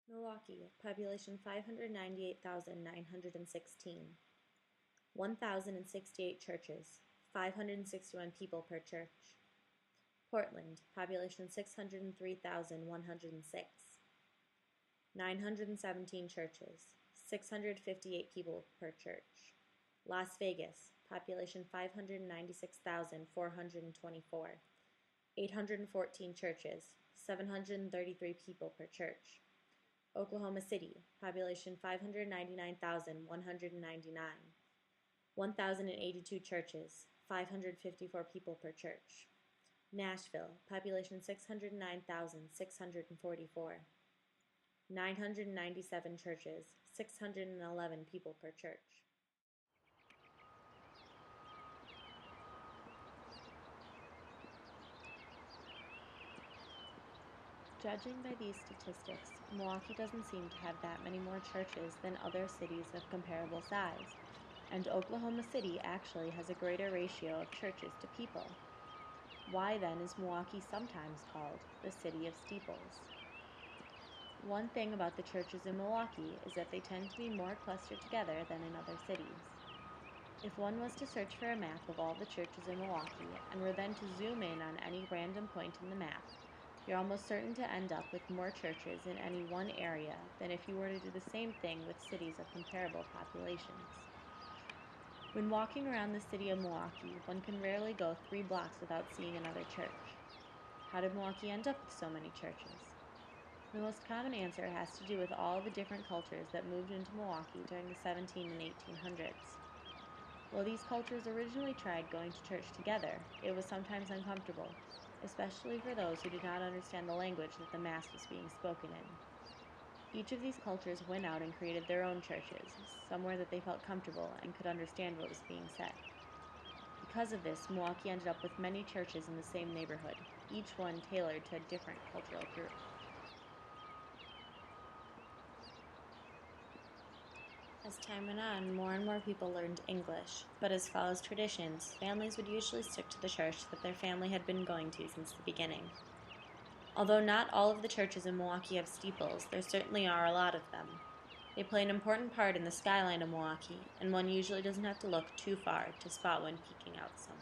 Milwaukee, population 598,916. 1,068 churches, 561 people per church. Portland, population 603,106. 917 churches, 658 people per church. Las Vegas, population 596,424. 814 churches, 733 people per church. Oklahoma City, population 599,199. 1,082 churches, 554 people per church. Nashville, population 609,644. 997 churches, 611 people per church. Judging by these statistics, Milwaukee doesn't seem to have that many more churches than other cities of comparable size, and Oklahoma City actually has a greater ratio of churches to people. Why then is Milwaukee sometimes called the City of Steeples? One thing about the churches in Milwaukee is that they tend to be more clustered together than in other cities. If one was to search for a map of all the churches in Milwaukee and were then to zoom in on any random point in the map, you're almost certain to end up with more churches in any one area than if you were to do the same thing with cities of comparable populations. When walking around the city of Milwaukee, one can rarely go 3 blocks without seeing another church. How did Milwaukee end up with so many churches? The most common answer has to do with all the different cultures that moved into Milwaukee during the 1700s and 1800s. While these cultures originally tried going to church together, it was sometimes uncomfortable, especially for those who did not understand the language that the Mass was being spoken in. Each of these cultures went out and created their own churches, somewhere that they felt comfortable and could understand what was being said. Because of this, Milwaukee ended up with many churches in the same neighborhood, each one tailored to a different cultural group. As time went on, more and more people learned English, but as follows traditions, families would usually stick to the church that their family had been going to since the beginning. Although not all of the churches in Milwaukee have steeples, there certainly are a lot of them. They play an important part in the skyline of Milwaukee, and one usually doesn't have to look too far to spot one peeking out somewhere.